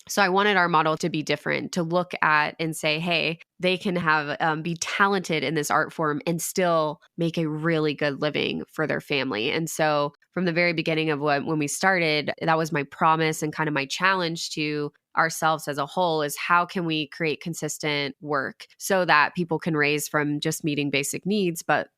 So I wanted our model to be different, to look at and say, hey, they can have be talented in this art form and still make a really good living for their family. And so from the very beginning of when we started, that was my promise and kind of my challenge to ourselves as a whole is how can we create consistent work so that people can raise from just meeting basic needs, but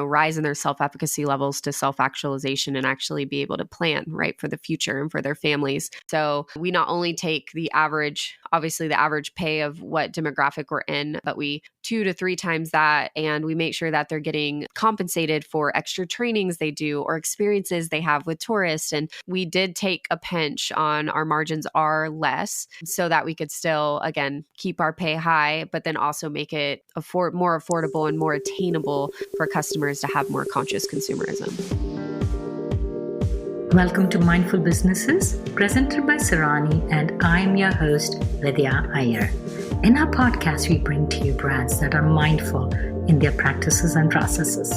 rise in their self-efficacy levels to self-actualization and actually be able to plan, right, for the future and for their families. So we not only take the average pay of what demographic we're in, but we 2 to 3 times that. And we make sure that they're getting compensated for extra trainings they do or experiences they have with tourists. And we did take a pinch on our margins are less so that we could still, again, keep our pay high, but then also make it more affordable and more attainable for customers to have more conscious consumerism. Welcome to Mindful Businesses, presented by Sarani, and I'm your host, Vidya Iyer. In our podcast, we bring to you brands that are mindful in their practices and processes.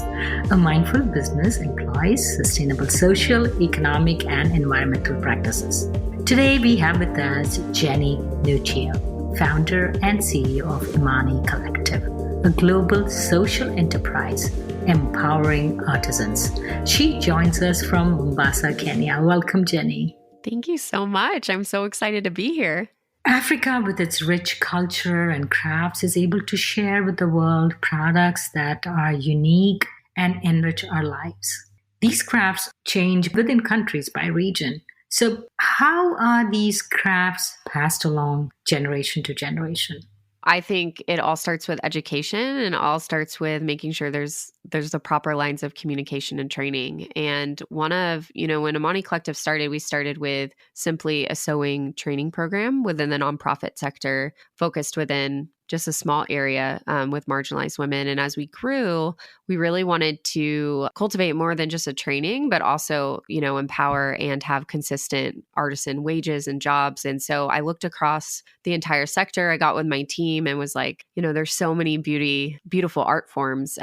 A mindful business employs sustainable social, economic, and environmental practices. Today, we have with us Jenny Nuccio, founder and CEO of Imani Collective, a global social enterprise empowering artisans. She joins us from Mombasa, Kenya. Welcome, Jenny. Thank you so much. I'm so excited to be here. Africa, with its rich culture and crafts, is able to share with the world products that are unique and enrich our lives. These crafts change within countries by region. So how are these crafts passed along generation to generation? I think it all starts with education and all starts with making sure there's the proper lines of communication and training. And when Imani Collective started, we started with simply a sewing training program within the nonprofit sector, focused within just a small area with marginalized women. And as we grew, we really wanted to cultivate more than just a training, but also, empower and have consistent artisan wages and jobs. And so I looked across the entire sector. I got with my team and was like, there's so many beautiful art forms.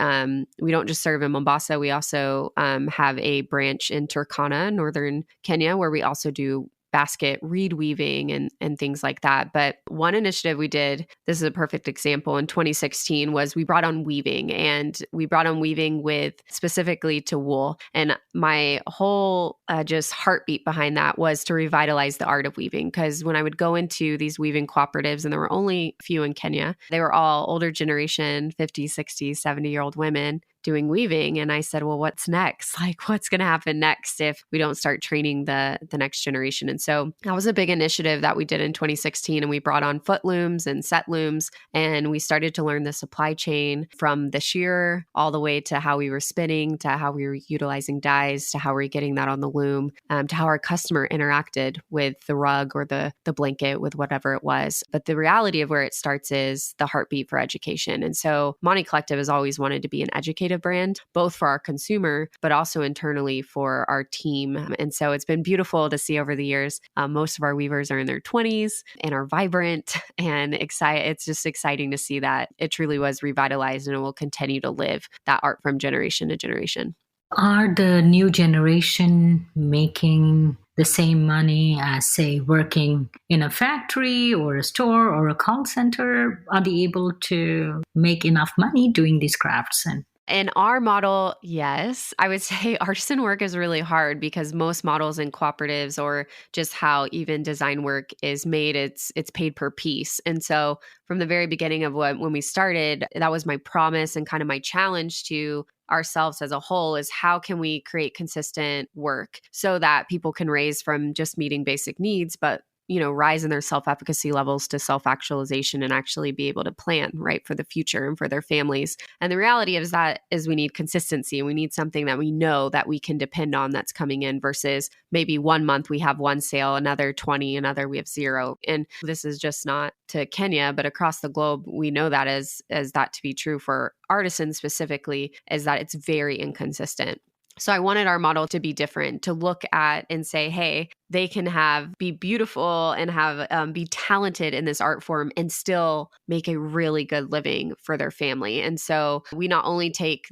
We don't just serve in Mombasa. We also have a branch in Turkana, northern Kenya, where we also do basket reed weaving and things like that. But one initiative we did, this is a perfect example, in 2016 was we brought on weaving, and we brought on weaving with specifically to wool. And my whole just heartbeat behind that was to revitalize the art of weaving. Because when I would go into these weaving cooperatives, and there were only a few in Kenya, they were all older generation, 50, 60, 70-year-old women doing weaving. And I said, well, what's next? Like, what's going to happen next if we don't start training the next generation? And so that was a big initiative that we did in 2016. And we brought on foot looms and set looms. And we started to learn the supply chain from the shear all the way to how we were spinning, to how we were utilizing dyes, to how we were getting that on the loom, to how our customer interacted with the rug or the blanket, with whatever it was. But the reality of where it starts is the heartbeat for education. And so Imani Collective has always wanted to be an educative brand, both for our consumer, but also internally for our team. And so it's been beautiful to see over the years. Most of our weavers are in their 20s and are vibrant and excited. It's just exciting to see that it truly was revitalized and it will continue to live that art from generation to generation. Are the new generation making the same money as, say, working in a factory or a store or a call center? Are they able to make enough money doing these crafts? In our model, yes. I would say artisan work is really hard because most models in cooperatives, or just how even design work is made, it's paid per piece. And so from the very beginning of when we started, that was my promise and kind of my challenge to ourselves as a whole is how can we create consistent work so that people can raise from just meeting basic needs, but rise in their self-efficacy levels to self-actualization and actually be able to plan, right, for the future and for their families. And the reality is we need consistency, and we need something that we know that we can depend on that's coming in, versus maybe 1 month we have one sale, another 20, another we have 0. And this is just not to Kenya, but across the globe, we know that as that to be true for artisans specifically, is that it's very inconsistent. So I wanted our model to be different, to look at and say, hey, they can be beautiful and be talented in this art form and still make a really good living for their family. And so we not only take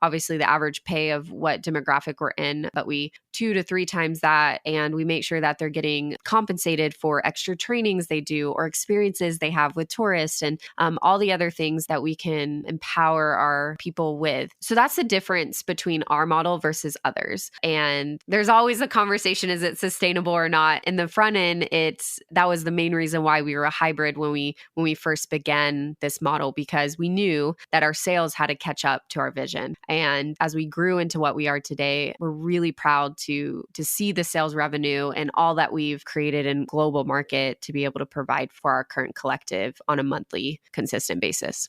obviously the average pay of what demographic we're in, but we 2 to 3 times that. And we make sure that they're getting compensated for extra trainings they do or experiences they have with tourists and all the other things that we can empower our people with. So that's the difference between our model versus others. And there's always a conversation, is it sustainable or not? In the front end, that was the main reason why we were a hybrid when we first began this model, because we knew that our sales had to catch up to our vision. And as we grew into what we are today, we're really proud to see the sales revenue and all that we've created in global market to be able to provide for our current collective on a monthly consistent basis.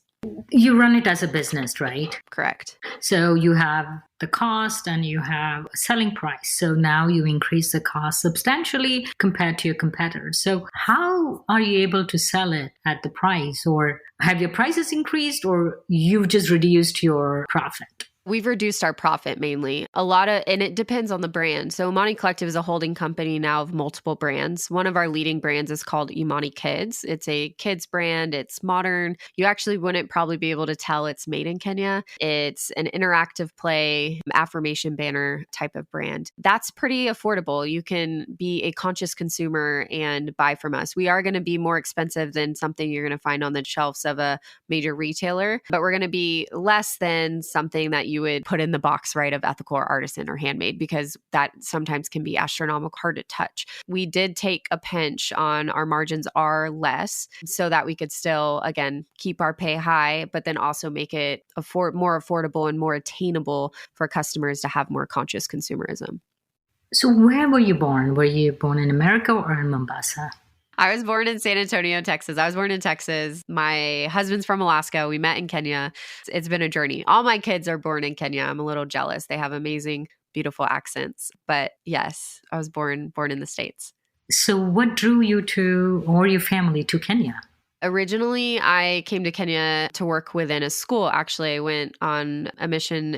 You run it as a business, right? Correct. So you have the cost and you have a selling price. So now you increase the cost substantially compared to your competitors. So how are you able to sell it at the price? Or have your prices increased, or you've just reduced your profit? We've reduced our profit mainly. And it depends on the brand. So Imani Collective is a holding company now of multiple brands. One of our leading brands is called Imani Kids. It's a kids brand. It's modern. You actually wouldn't probably be able to tell it's made in Kenya. It's an interactive play, affirmation banner type of brand. That's pretty affordable. You can be a conscious consumer and buy from us. We are going to be more expensive than something you're going to find on the shelves of a major retailer, but we're going to be less than something that you would put in the box, right, of ethical or artisan or handmade, because that sometimes can be astronomical, hard to touch. We did take a pinch on our margins are less so that we could still, again, keep our pay high, but then also make it more affordable and more attainable for customers to have more conscious consumerism. So where were you born? Were you born in America or in Mombasa? I was born in San Antonio, Texas. I was born in Texas. My husband's from Alaska. We met in Kenya. It's been a journey. All my kids are born in Kenya. I'm a little jealous. They have amazing, beautiful accents. But yes, I was born in the States. So what drew you or your family to Kenya? Originally, I came to Kenya to work within a school. Actually, I went on a mission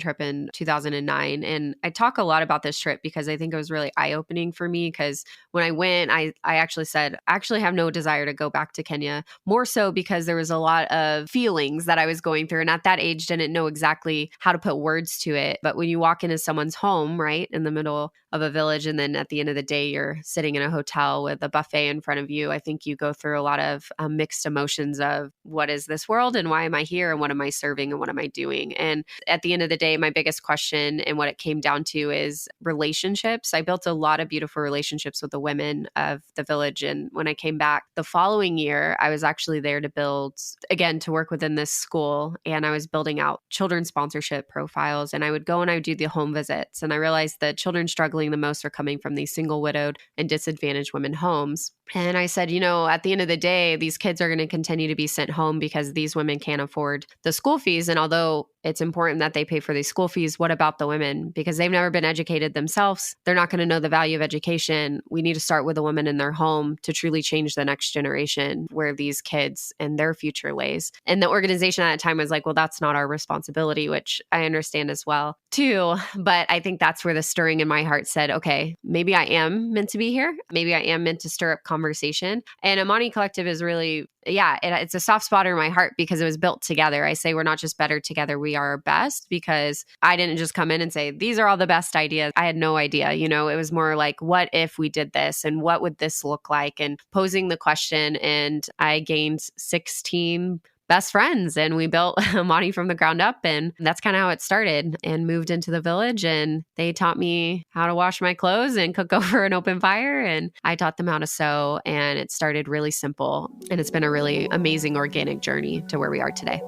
trip in 2009. And I talk a lot about this trip because I think it was really eye-opening for me, because when I went, I actually said, I actually have no desire to go back to Kenya, more so because there was a lot of feelings that I was going through. And at that age, didn't know exactly how to put words to it. But when you walk into someone's home, right, in the middle of a village, and then at the end of the day, you're sitting in a hotel with a buffet in front of you, I think you go through a lot of mixed emotions of what is this world and why am I here and what am I serving and what am I doing? And at the end of the day, my biggest question and what it came down to is relationships. I built a lot of beautiful relationships with the women of the village. And when I came back the following year, I was actually there to work within this school. And I was building out children's sponsorship profiles. And I would go and I would do the home visits. And I realized the children struggling the most are coming from these single, widowed, and disadvantaged women homes. And I said, at the end of the day, these kids are going to continue to be sent home because these women can't afford the school fees. And although it's important that they pay for these school fees, what about the women? Because they've never been educated themselves. They're not going to know the value of education. We need to start with the women in their home to truly change the next generation where these kids and their future lays. And the organization at that time was like, well, that's not our responsibility, which I understand as well too. But I think that's where the stirring in my heart said, okay, maybe I am meant to be here. Maybe I am meant to stir up conversation. And Imani Collective is really, it's a soft spot in my heart because it was built together. I say we're not just better together, we are our best, because I didn't just come in and say, these are all the best ideas. I had no idea. It was more like, what if we did this and what would this look like? And posing the question. And I gained 16 best friends and we built Imani from the ground up. And that's kind of how it started, and moved into the village. And they taught me how to wash my clothes and cook over an open fire. And I taught them how to sew. And it started really simple. And it's been a really amazing organic journey to where we are today.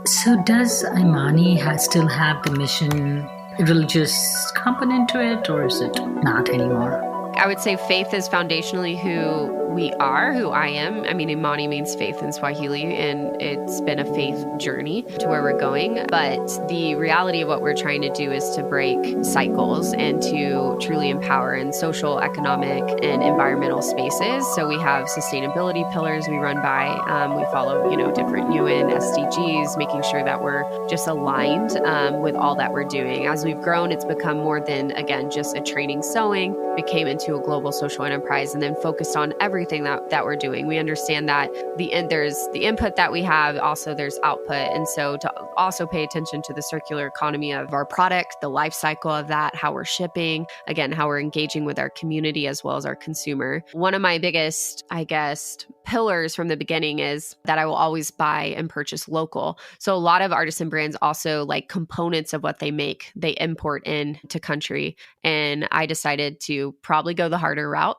So does Imani still have the mission, religious component to it, or is it not anymore? I would say faith is foundationally who we are, who I am. I mean, Imani means faith in Swahili, and it's been a faith journey to where we're going. But the reality of what we're trying to do is to break cycles and to truly empower in social, economic, and environmental spaces. So we have sustainability pillars we run by. We follow, different UN SDGs, making sure that we're just aligned with all that we're doing. As we've grown, it's become more than, again, just a training sewing, became into a global social enterprise, and then focused on everything that we're doing. We understand that there's the input that we have, also there's output. And so to also pay attention to the circular economy of our product, the life cycle of that, how we're shipping, again, how we're engaging with our community as well as our consumer. One of my biggest, pillars from the beginning is that I will always buy and purchase local. So a lot of artisan brands also, like, components of what they make, they import in to country. And I decided to probably go the harder route,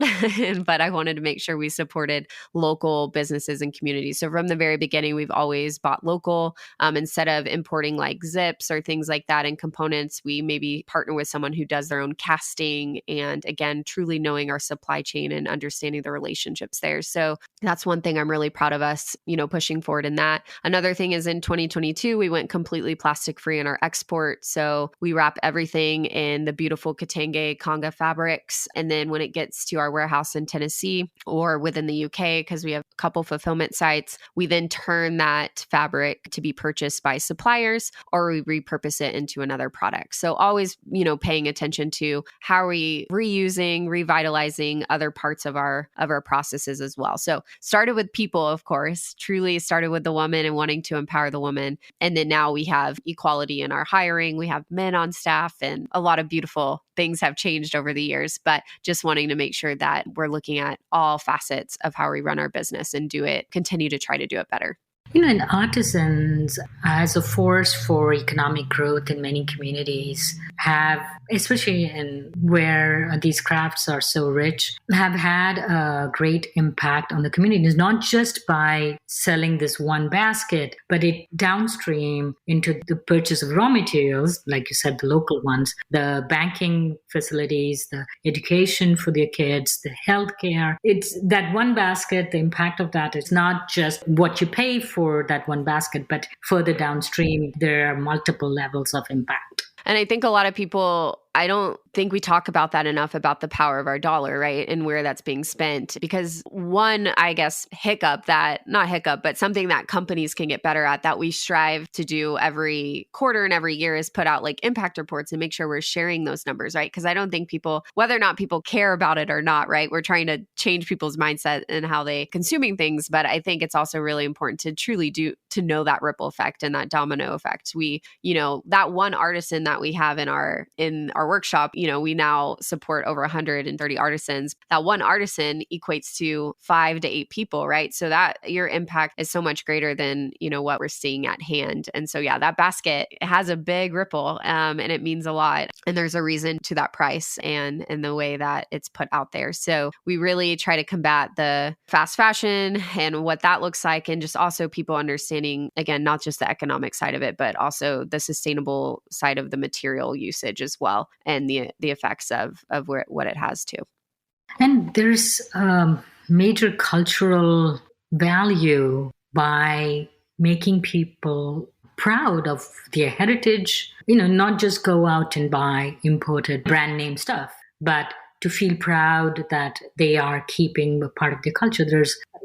but I wanted to make sure we supported local businesses and communities. So from the very beginning, we've always bought local. Instead of importing like zips or things like that and components, we maybe partner with someone who does their own casting, and again, truly knowing our supply chain and understanding the relationships there. So that's one thing I'm really proud of us, pushing forward in that. Another thing is in 2022, we went completely plastic free in our export. So we wrap everything in the beautiful Katanga Conga fabrics. And then when it gets to our warehouse in Tennessee or within the UK, because we have a couple fulfillment sites, we then turn that fabric to be purchased by suppliers, or we repurpose it into another product. So always, paying attention to how are we reusing, revitalizing other parts of our processes as well. So started with people, of course, truly started with the woman and wanting to empower the woman. And then now we have equality in our hiring. We have men on staff, and a lot of beautiful things have changed over the years, but just wanting to make sure that we're looking at all facets of how we run our business and continue to try to do it better. And artisans, as a force for economic growth in many communities, have, especially in where these crafts are so rich, have had a great impact on the communities, not just by selling this one basket, but it downstream into the purchase of raw materials, like you said, the local ones, the banking facilities, the education for their kids, the healthcare. It's that one basket, the impact of that is not just what you pay for that one basket, but further downstream, there are multiple levels of impact. And I think a lot of people, I don't think we talk about that enough, about the power of our dollar, right? And where that's being spent. Because one, I guess, but something that companies can get better at, that we strive to do every quarter and every year, is put out like impact reports and make sure we're sharing those numbers, right? Because I don't think people, whether or not people care about it or not, right? We're trying to change people's mindset and how they consuming things. But I think it's also really important to truly to know that ripple effect and that domino effect. We, that one artisan that we have in our workshop, we now support over 130 artisans. That one artisan equates to 5 to 8 people, right? So that your impact is so much greater than, what we're seeing at hand. And so, yeah, that basket has a big ripple, and it means a lot. And there's a reason to that price and the way that it's put out there. So we really try to combat the fast fashion and what that looks like. And just also people understanding, again, not just the economic side of it, but also the sustainable side of the material usage as well, and the effects of what it has too. And there's major cultural value by making people proud of their heritage, not just go out and buy imported brand name stuff, but to feel proud that they are keeping a part of their culture.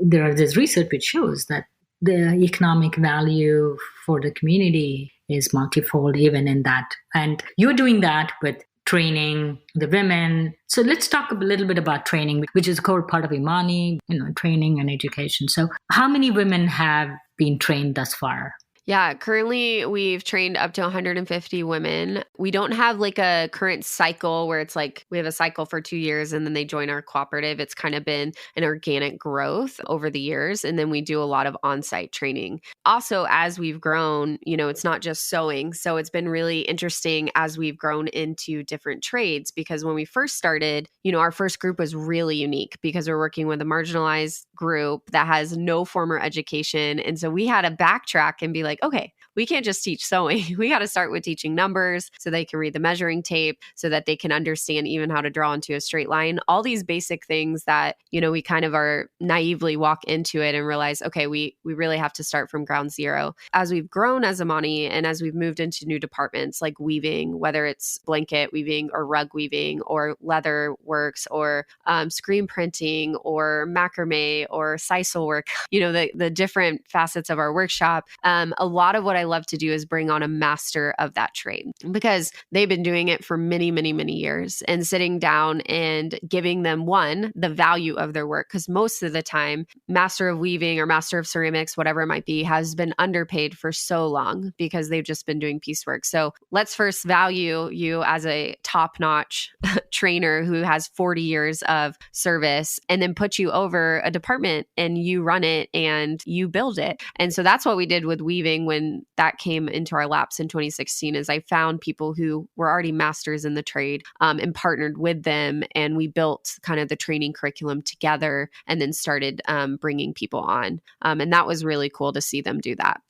There's research which shows that the economic value for the community is multifold even in that. And you're doing that with training the women. So let's talk a little bit about training, which is a core part of Imani, training and education. So how many women have been trained thus far? Yeah, currently we've trained up to 150 women. We don't have like a current cycle where it's like we have a cycle for 2 years and then they join our cooperative. It's kind of been an organic growth over the years. And then we do a lot of on-site training. Also, as we've grown, it's not just sewing. So it's been really interesting as we've grown into different trades, because when we first started, our first group was really unique because we're working with a marginalized group that has no formal education. And so we had to backtrack and be like, okay, we can't just teach sewing. We got to start with teaching numbers so they can read the measuring tape, so that they can understand even how to draw into a straight line. All these basic things that, we kind of are naively walk into it and realize, okay, we really have to start from ground zero. As we've grown as Imani and as we've moved into new departments like weaving, whether it's blanket weaving or rug weaving or leather works or screen printing or macrame or sisal work, the different facets of our workshop, a lot of what I love to do is bring on a master of that trade, because they've been doing it for many, many, many years, and sitting down and giving them, one, the value of their work. Because most of the time, master of weaving or master of ceramics, whatever it might be, has been underpaid for so long because they've just been doing piecework. So let's first value you as a top-notch trainer who has 40 years of service, and then put you over a department and you run it and you build it. And so that's what we did with weaving when that came into our laps in 2016, is I found people who were already masters in the trade, and partnered with them. And we built kind of the training curriculum together and then started bringing people on. And that was really cool to see them do that.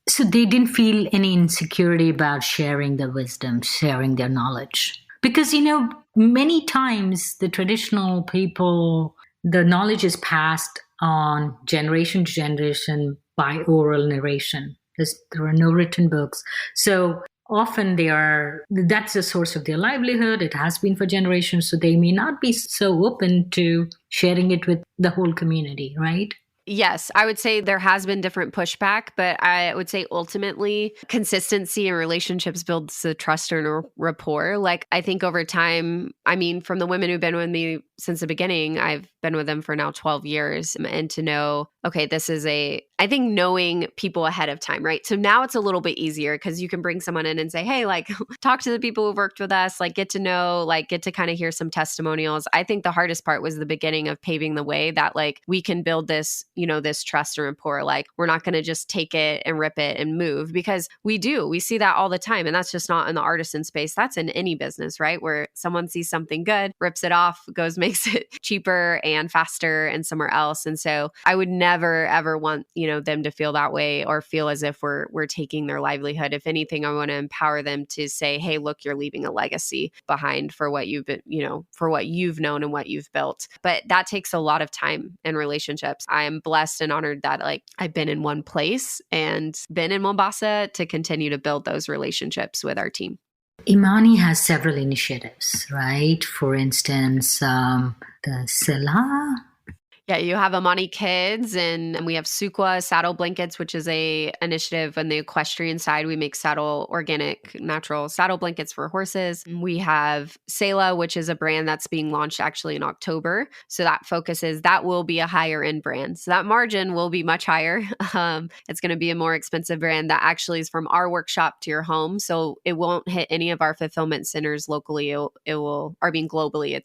So they didn't feel any insecurity about sharing their wisdom, sharing their knowledge. Because, many times the traditional people, the knowledge is passed on generation to generation by oral narration. There are no written books. So often that's the source of their livelihood. It has been for generations. So they may not be so open to sharing it with the whole community, right? Yes, I would say there has been different pushback, but I would say ultimately consistency in relationships builds the trust and rapport. Like, I think over time, from the women who've been with me since the beginning, I've been with them for now 12 years, and to know, okay, I think knowing people ahead of time, right? So now it's a little bit easier because you can bring someone in and say, hey, like, talk to the people who've worked with us, like, get to know, like, get to kind of hear some testimonials. I think the hardest part was the beginning of paving the way that, like, we can build this, this trust and rapport. Like, we're not going to just take it and rip it and move, because we see that all the time. And that's just not in the artisan space. That's in any business, right? Where someone sees something good, rips it off, makes it cheaper and faster and somewhere else. And so I would never, ever want, them to feel that way or feel as if we're taking their livelihood. If anything, I want to empower them to say, hey, look, you're leaving a legacy behind for what you've been, for what you've known and what you've built. But that takes a lot of time in relationships. I am blessed and honored that, like, I've been in one place and been in Mombasa to continue to build those relationships with our team. Imani has several initiatives, right? For instance, the Sela. Yeah, you have Imani Kids, and we have Sukwa Saddle Blankets, which is a initiative on the equestrian side. We make organic, natural saddle blankets for horses. We have Sela, which is a brand that's being launched actually in October. So that will be a higher end brand. So that margin will be much higher. It's going to be a more expensive brand that actually is from our workshop to your home. So it won't hit any of our fulfillment centers locally. Globally.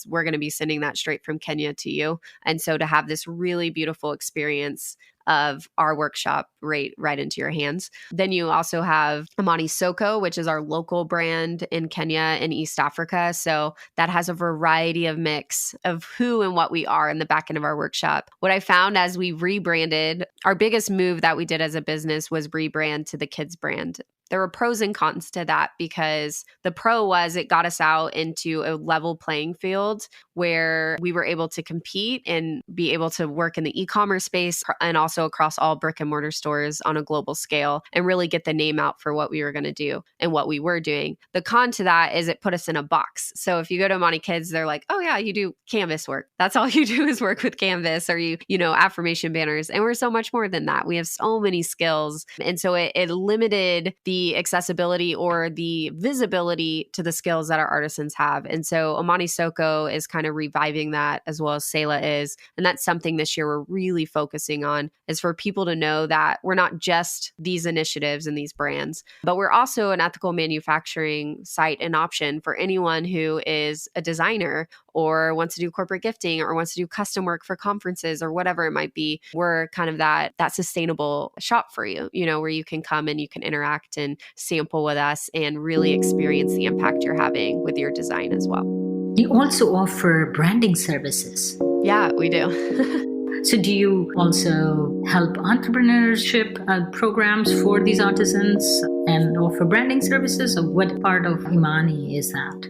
We're going to be sending that straight from Kenya to you. And so to have this really beautiful experience of our workshop right into your hands. Then you also have Imani Soko, which is our local brand in Kenya and East Africa. So that has a variety of mix of who and what we are in the back end of our workshop. What I found as we rebranded, our biggest move that we did as a business was rebrand to the kids brand. There were pros and cons to that, because the pro was it got us out into a level playing field where we were able to compete and be able to work in the e-commerce space and also across all brick and mortar stores on a global scale and really get the name out for what we were going to do and what we were doing. The con to that is it put us in a box. So if you go to Imani Kids, they're like, oh yeah, you do canvas work. That's all you do is work with canvas, or affirmation banners. And we're so much more than that. We have so many skills. And so it limited the accessibility or the visibility to the skills that our artisans have. And so Imani Soko is kind of reviving that, as well as Sela is. And that's something this year we're really focusing on, is for people to know that we're not just these initiatives and these brands, but we're also an ethical manufacturing site and option for anyone who is a designer or wants to do corporate gifting or wants to do custom work for conferences or whatever it might be. We're kind of that sustainable shop for you, where you can come and you can interact and sample with us and really experience the impact you're having with your design as well. You also offer branding services. Yeah, we do. So do you also help entrepreneurship programs for these artisans and offer branding services? Or what part of Imani is that?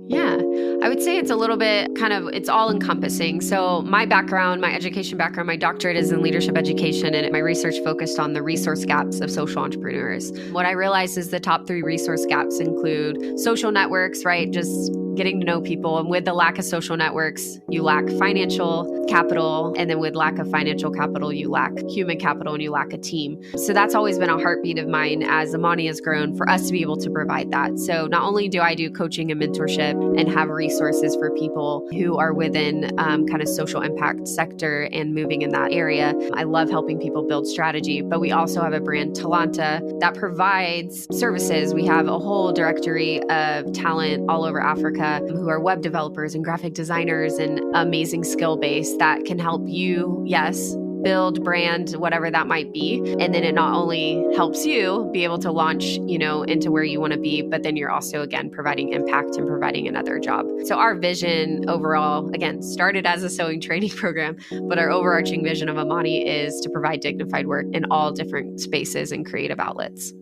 Yeah, I would say it's a little bit it's all encompassing. So my background, my education background, my doctorate is in leadership education, and my research focused on the resource gaps of social entrepreneurs. What I realized is the top 3 resource gaps include social networks, right? Just getting to know people. And with the lack of social networks, you lack financial capital. And then with lack of financial capital, you lack human capital and you lack a team. So that's always been a heartbeat of mine as Imani has grown, for us to be able to provide that. So not only do I do coaching and mentorship and have resources for people who are within kind of social impact sector and moving in that area, I love helping people build strategy. But we also have a brand, Talanta, that provides services. We have a whole directory of talent all over Africa who are web developers and graphic designers and amazing skill base that can help you, yes, build brand, whatever that might be. And then it not only helps you be able to launch, into where you want to be, but then you're also, again, providing impact and providing another job. So our vision overall, again, started as a sewing training program, but our overarching vision of Imani is to provide dignified work in all different spaces and creative outlets.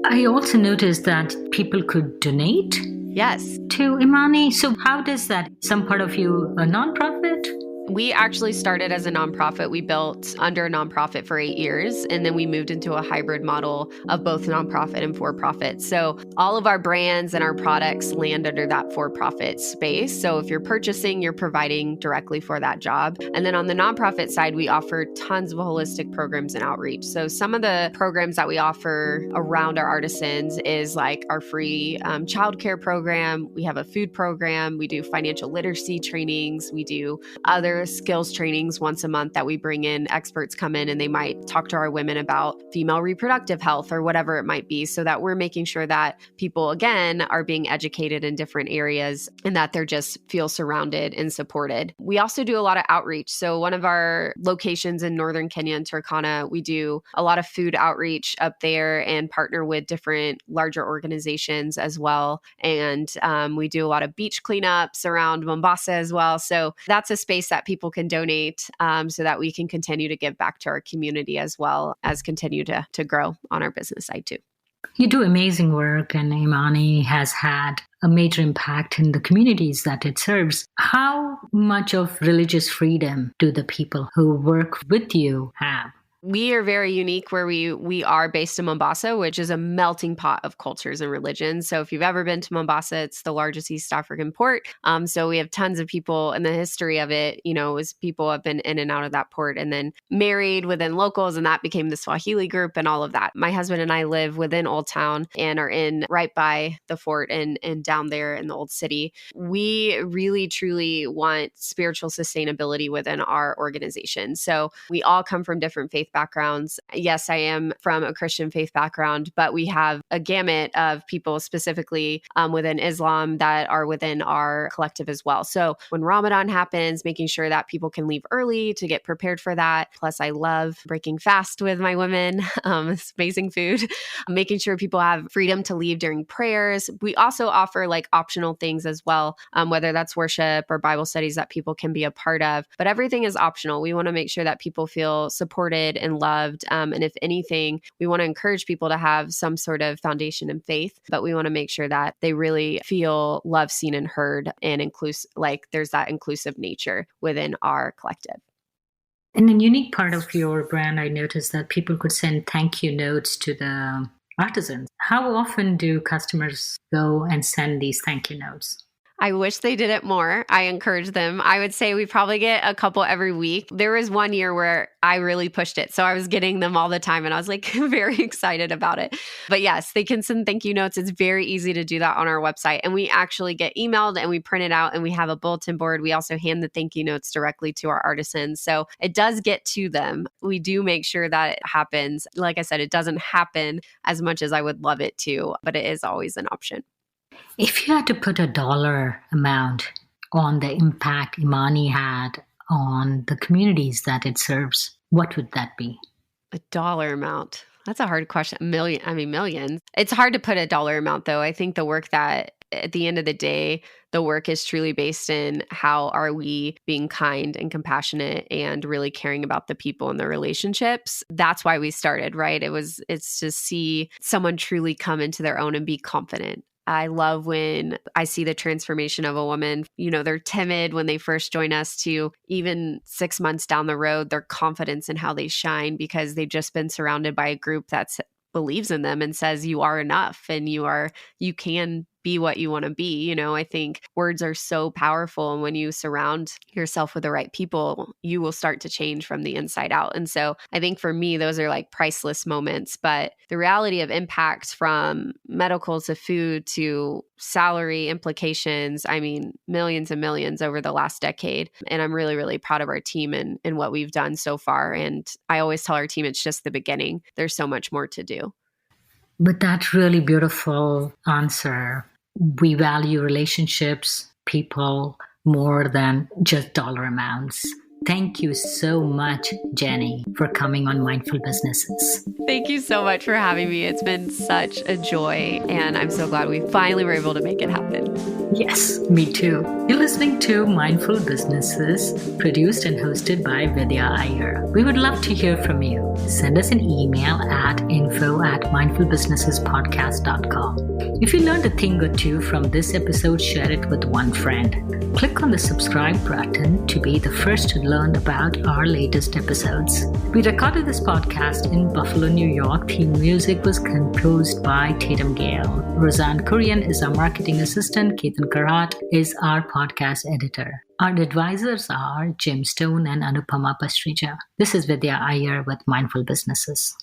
I also noticed that people could donate. Yes. To Imani. So how does that? Some part of you a nonprofit? We actually started as a nonprofit. We built under a nonprofit for 8 years, and then we moved into a hybrid model of both nonprofit and for-profit. So all of our brands and our products land under that for-profit space. So if you're purchasing, you're providing directly for that job. And then on the nonprofit side, we offer tons of holistic programs and outreach. So some of the programs that we offer around our artisans is like our free childcare program. We have a food program. We do financial literacy trainings. We do other skills trainings once a month that we bring in. Experts come in and they might talk to our women about female reproductive health or whatever it might be, so that we're making sure that people, again, are being educated in different areas and that they're just feel surrounded and supported. We also do a lot of outreach. So one of our locations in northern Kenya in Turkana, we do a lot of food outreach up there and partner with different larger organizations as well. And we do a lot of beach cleanups around Mombasa as well. So that's a space that people can donate so that we can continue to give back to our community as well as continue to grow on our business side too. You do amazing work, and Imani has had a major impact in the communities that it serves. How much of religious freedom do the people who work with you have? We are very unique where we are based in Mombasa, which is a melting pot of cultures and religions. So if you've ever been to Mombasa, it's the largest East African port. So we have tons of people, and the history of it, is people have been in and out of that port and then married within locals, and that became the Swahili group and all of that. My husband and I live within Old Town and are in right by the fort and down there in the old city. We really, truly want spiritual sustainability within our organization. So we all come from different faith backgrounds. Yes, I am from a Christian faith background, but we have a gamut of people specifically within Islam that are within our collective as well. So when Ramadan happens, making sure that people can leave early to get prepared for that. Plus, I love breaking fast with my women. It's amazing food. Making sure people have freedom to leave during prayers. We also offer like optional things as well, whether that's worship or Bible studies that people can be a part of. But everything is optional. We want to make sure that people feel supported and loved. And if anything, we want to encourage people to have some sort of foundation in faith, but we want to make sure that they really feel loved, seen, and heard, and like there's that inclusive nature within our collective. And a unique part of your brand, I noticed that people could send thank you notes to the artisans. How often do customers go and send these thank you notes? I wish they did it more. I encourage them. I would say we probably get a couple every week. There was one year where I really pushed it. So I was getting them all the time and I was like very excited about it. But yes, they can send thank you notes. It's very easy to do that on our website. And we actually get emailed and we print it out and we have a bulletin board. We also hand the thank you notes directly to our artisans. So it does get to them. We do make sure that it happens. Like I said, it doesn't happen as much as I would love it to, but it is always an option. If you had to put a dollar amount on the impact Imani had on the communities that it serves, what would that be? A dollar amount. That's a hard question. Millions. It's hard to put a dollar amount though. I think the work that at the end of the day, the work is truly based in how are we being kind and compassionate and really caring about the people and the relationships. That's why we started, right? It's to see someone truly come into their own and be confident. I love when I see the transformation of a woman. They're timid when they first join us to even 6 months down the road, their confidence in how they shine because they've just been surrounded by a group that believes in them and says you are enough and you can be what you want to be. I think words are so powerful. And when you surround yourself with the right people, you will start to change from the inside out. And so I think for me, those are like priceless moments. But the reality of impacts from medical to food to salary implications, millions and millions over the last decade. And I'm really, really proud of our team and what we've done so far. And I always tell our team it's just the beginning. There's so much more to do. But that's really beautiful answer. We value relationships, people, more than just dollar amounts. Thank you so much, Jenny, for coming on Mindful Businesses. Thank you so much for having me. It's been such a joy, and I'm so glad we finally were able to make it happen. Yes, me too. You're listening to Mindful Businesses, produced and hosted by Vidya Iyer. We would love to hear from you. Send us an email at info@mindfulbusinessespodcast.com. If you learned a thing or two from this episode, share it with one friend. Click on the subscribe button to be the first to learn about our latest episodes. We recorded this podcast in Buffalo, New York. Theme music was composed by Tatum Gale. Roseanne Kurian is our marketing assistant. Ketan Karat is our podcast editor. Our advisors are Jim Stone and Anupama Pastrija. This is Vidya Iyer with Mindful Businesses.